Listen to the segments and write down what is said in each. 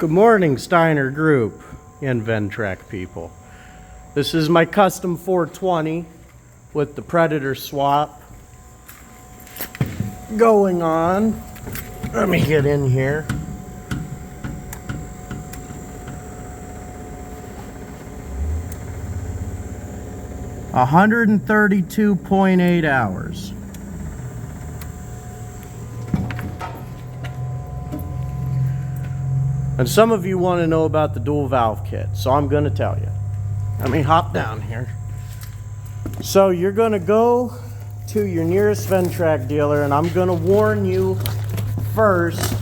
Good morning, Steiner Group and Ventrac people. This is my custom 420 with the Predator swap going on. Let me get in here. $132.8 hours. And some of you want to know about the dual valve kit, so I'm going to tell you. Let me hop down here. So you're going to go to your nearest Ventrac dealer, and I'm going to warn you first,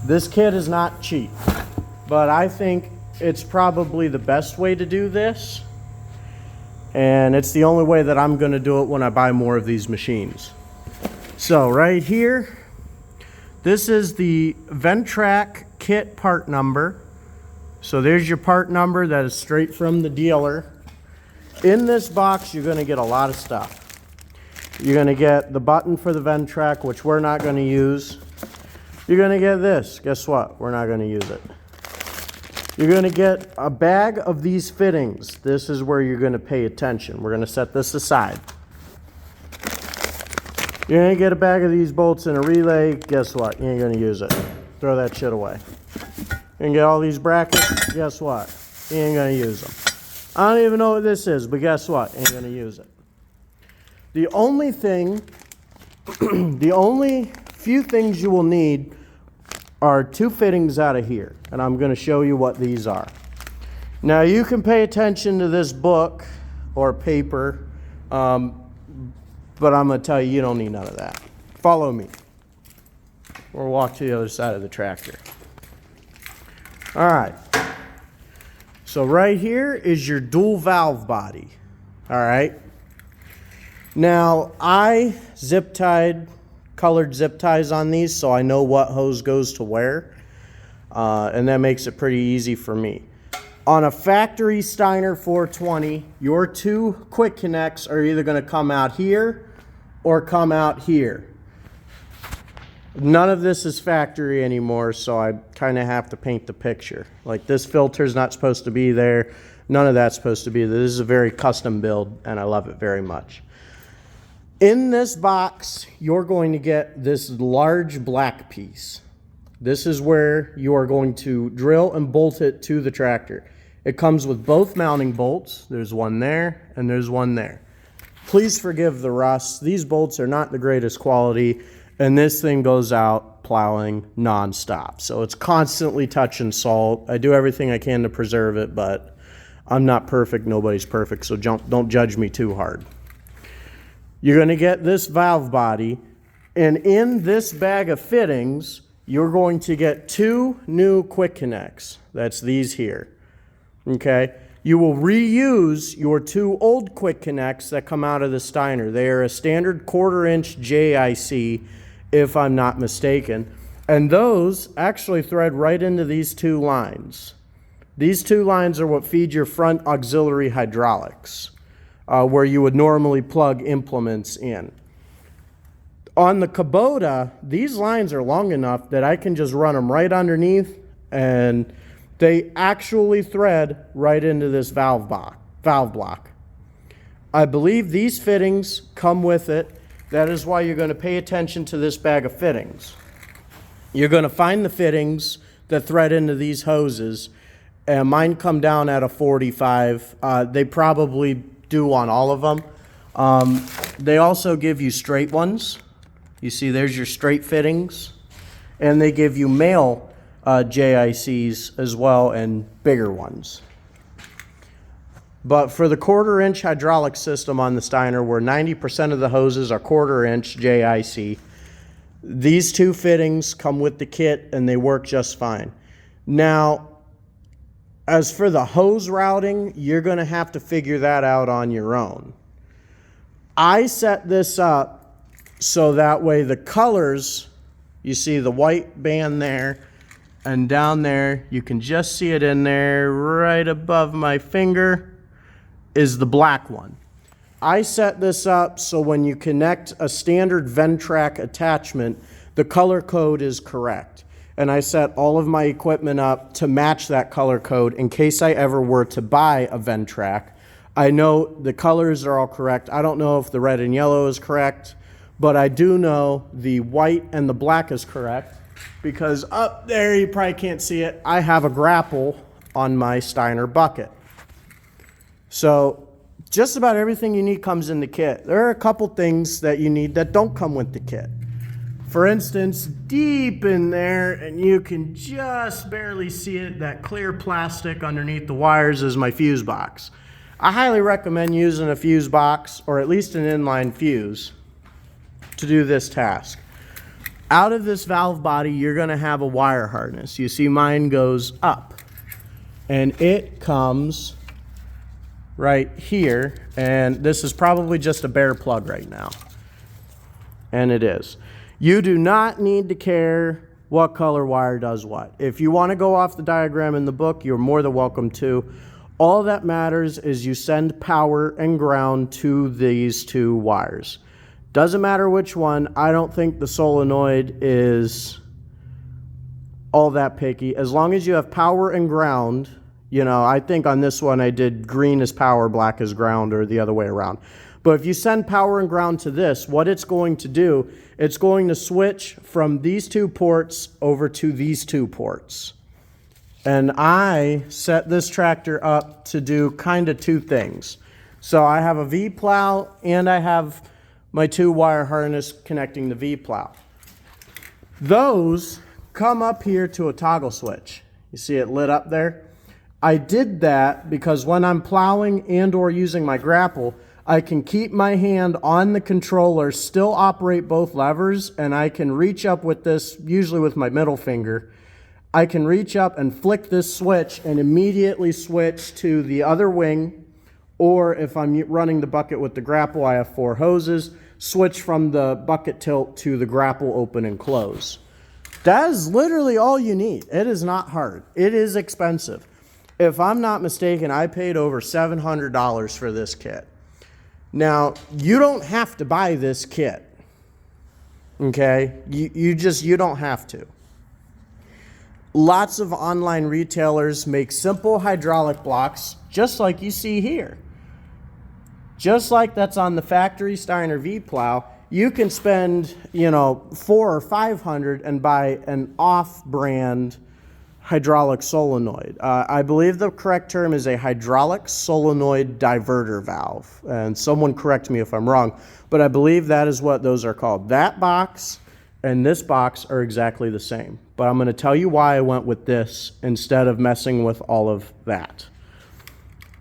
this kit is not cheap, but I think it's probably the best way to do this, and it's the only way that I'm going to do it when I buy more of these machines. So right here, this is the Ventrac kit part number. So there's your part number that is straight from the dealer. In this box, you're going to get a lot of stuff. You're going to get the button for the Ventrac, which we're not going to use. You're going to get this. Guess what? We're not going to use it. You're going to get a bag of these fittings. This is where you're going to pay attention. We're going to set this aside. You're going to get a bag of these bolts and a relay. Guess what? You ain't going to use it. Throw that shit away. You can get all these brackets. Guess what? You ain't going to use them. I don't even know what this is, but guess what? You ain't going to use it. The only thing, the only few things you will need are two fittings out of here. And I'm going to show you what these are. Now you can pay attention to this book or paper, but I'm going to tell you, you don't need none of that. Follow me. We'll walk to the other side of the tractor. All right. So right here is your dual valve body. All right. Now I colored zip ties on these so I know what hose goes to where. And that makes it pretty easy for me. On a factory Steiner 420, your two quick connects are either going to come out here or come out here. None of this is factory anymore, so I kind of have to paint the picture. Like this filter's not supposed to be there. None of that's supposed to be there. This is a very custom build, and I love it very much. In this box, you're going to get this large black piece. This is where you are going to drill and bolt it to the tractor. It comes with both mounting bolts. There's one there, and there's one there. Please forgive the rust. These bolts are not the greatest quality. And this thing goes out plowing nonstop. So it's constantly touching salt. I do everything I can to preserve it, but I'm not perfect. Nobody's perfect, so don't judge me too hard. You're going to get this valve body, and in this bag of fittings, you're going to get two new quick connects. That's these here. Okay? You will reuse your two old quick connects that come out of the Steiner. They are a standard 1/4 inch JIC, if I'm not mistaken. And those actually thread right into these two lines. These two lines are what feed your front auxiliary hydraulics, where you would normally plug implements in. On the Kubota, these lines are long enough that I can just run them right underneath, and they actually thread right into this valve block. I believe these fittings come with it. That is why you're going to pay attention to this bag of fittings. You're going to find the fittings that thread into these hoses, and mine come down at a 45. They probably do on all of them. They also give you straight ones. You see, there's your straight fittings. And they give you male JICs as well, and bigger ones. But for the 1/4 inch hydraulic system on the Steiner, where 90% of the hoses are 1/4 inch JIC, these two fittings come with the kit and they work just fine. Now, as for the hose routing, you're going to have to figure that out on your own. I set this up so that way the colors, you see the white band there, and down there, you can just see it in there right above my finger, is the black one. I set this up so when you connect a standard Ventrac attachment, the color code is correct. and I set all of my equipment up to match that color code in case I ever were to buy a Ventrac. I know the colors are all correct. I don't know if the red and yellow is correct, but I do know the white and the black is correct because up there, you probably can't see it, I have a grapple on my Steiner bucket. So just about everything you need comes in the kit. There are a couple things that you need that don't come with the kit. For instance, deep in there, and you can just barely see it, that clear plastic underneath the wires is my fuse box. I highly recommend using a fuse box, or at least an inline fuse, to do this task. Out of this valve body, you're going to have a wire harness. You see mine goes up, and it comes right here, and this is probably just a bare plug right now, and it is. You do not need to care what color wire does what. If you want to go off the diagram in the book, you're more than welcome to. All that matters is you send power and ground to these two wires. Doesn't matter which one. I don't think the solenoid is all that picky. As long as you have power and ground, you know, I think on this one I did green is power, black is ground, or the other way around. But if you send power and ground to this, what it's going to do, it's going to switch from these two ports over to these two ports. And I set this tractor up to do kind of two things. So I have a V-plow and I have my two wire harness connecting the V-plow. Those come up here to a toggle switch. You see it lit up there? I did that because when I'm plowing and or using my grapple, I can keep my hand on the controller, still operate both levers, and I can reach up with this, usually with my middle finger. I can reach up and flick this switch and immediately switch to the other wing, or if I'm running the bucket with the grapple, I have 4 hoses, switch from the bucket tilt to the grapple open and close. That is literally all you need. It is not hard. It is expensive. If I'm not mistaken, I paid over $700 for this kit. Now, you don't have to buy this kit, okay? You don't have to. Lots of online retailers make simple hydraulic blocks, just like you see here. Just like that's on the factory Steiner V-plow, you can spend, you know, $400 or $500 and buy an off-brand hydraulic solenoid. I believe the correct term is a hydraulic solenoid diverter valve. And someone correct me if I'm wrong, but I believe that is what those are called. That box and this box are exactly the same. But I'm going to tell you why I went with this instead of messing with all of that.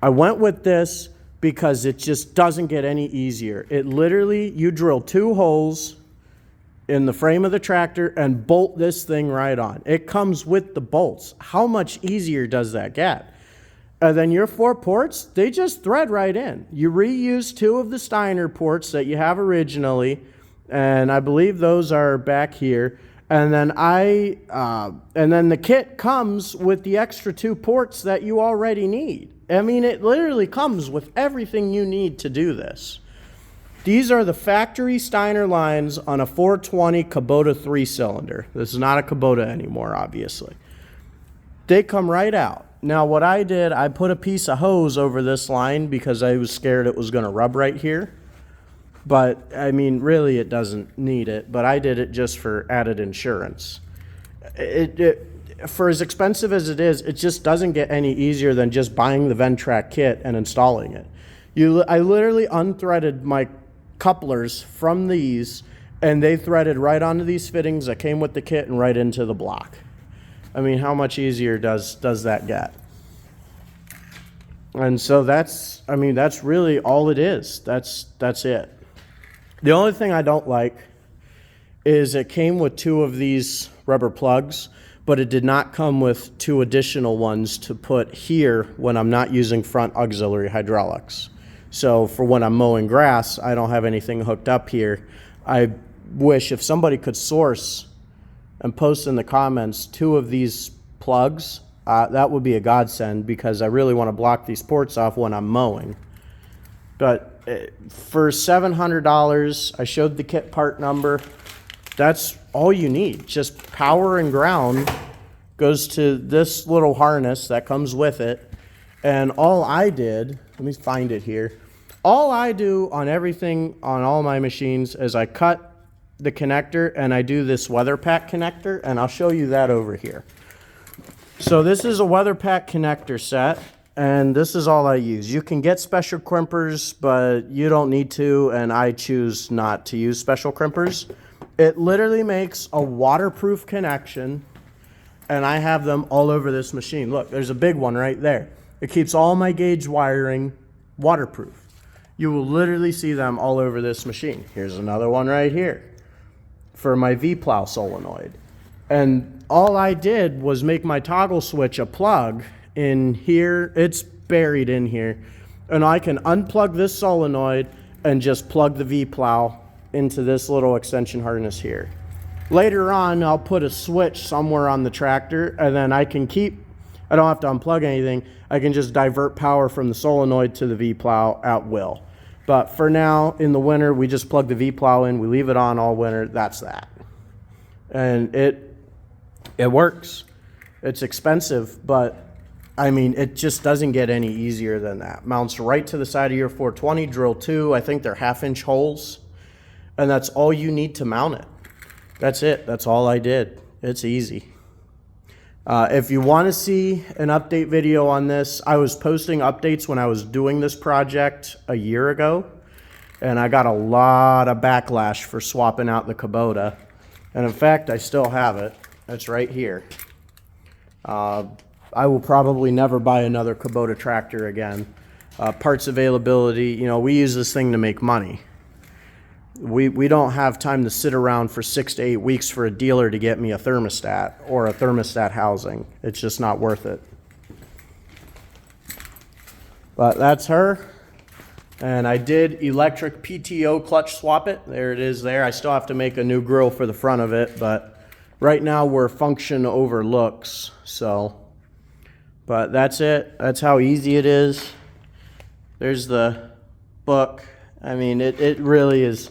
I went with this because it just doesn't get any easier. It literally, you drill 2 holes in the frame of the tractor and bolt this thing right on. It comes with the bolts. How much easier does that get? And then your 4 ports, they just thread right in. You reuse 2 of the Steiner ports that you have originally, and I believe those are back here. And then the kit comes with the extra 2 ports that you already need. I mean, it literally comes with everything you need to do this. These are the factory Steiner lines on a 420 Kubota 3-cylinder. This is not a Kubota anymore, obviously. They come right out. Now, what I did, I put a piece of hose over this line because I was scared it was going to rub right here. But, I mean, really, it doesn't need it. But I did it just for added insurance. For as expensive as it is, it just doesn't get any easier than just buying the Ventrac kit and installing it. I literally unthreaded my couplers from these, and they threaded right onto these fittings that came with the kit and right into the block. I mean, how much easier does that get? And so that's really all it is. That's it. The only thing I don't like is it came with 2 of these rubber plugs, but it did not come with 2 additional ones to put here when I'm not using front auxiliary hydraulics. So for when I'm mowing grass, I don't have anything hooked up here. I wish if somebody could source and post in the comments 2 of these plugs, that would be a godsend because I really want to block these ports off when I'm mowing. But for $700, I showed the kit part number. that's all you need. Just power and ground goes to this little harness that comes with it. And all I did, let me find it here. All I do on everything, on all my machines, is I cut the connector and I do this weather pack connector, and I'll show you that over here. So this is a weather pack connector set, and this is all I use. You can get special crimpers, but you don't need to, and I choose not to use special crimpers. It literally makes a waterproof connection, and I have them all over this machine. Look, there's a big one right there. It keeps all my gauge wiring waterproof. You will literally see them all over this machine. Here's another one right here for my V-plow solenoid. And all I did was make my toggle switch a plug in here. It's buried in here. And I can unplug this solenoid and just plug the V-plow into this little extension harness here. Later on, I'll put a switch somewhere on the tractor, and then I don't have to unplug anything. I can just divert power from the solenoid to the V-plow at will. But for now, in the winter, we just plug the V-plow in, we leave it on all winter, that's that. And it works. It's expensive, but I mean, it just doesn't get any easier than that. Mounts right to the side of your 420, drill 2, I think they're 1/2-inch holes, and that's all you need to mount it. That's it, that's all I did. It's easy. If you want to see an update video on this, I was posting updates when I was doing this project a year ago, and I got a lot of backlash for swapping out the Kubota. And in fact, I still have it. It's right here. I will probably never buy another Kubota tractor again. Parts availability, you know, we use this thing to make money. We don't have time to sit around for 6 to 8 weeks for a dealer to get me a thermostat or a thermostat housing. It's just not worth it. But that's her. And I did electric PTO clutch swap it. There it is there. I still have to make a new grill for the front of it, but right now we're function over looks. So, but that's it. That's how easy it is. There's the book. I mean, it really is.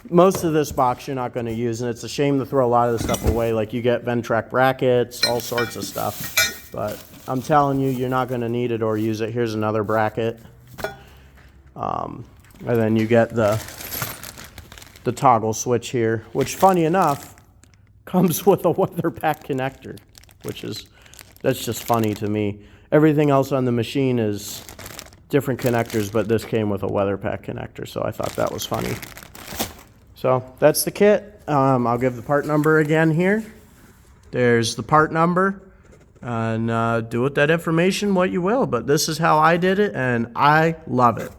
Most of this box you're not going to use, and it's a shame to throw a lot of the stuff away. Like you get Ventrac brackets, all sorts of stuff. But I'm telling you, you're not going to need it or use it. Here's another bracket. And then you get the toggle switch here, which funny enough comes with a weather pack connector, that's just funny to me. Everything else on the machine is different connectors, but this came with a weather pack connector, so I thought that was funny. So that's the kit. I'll give the part number again here. There's the part number, and do with that information what you will, but this is how I did it, and I love it.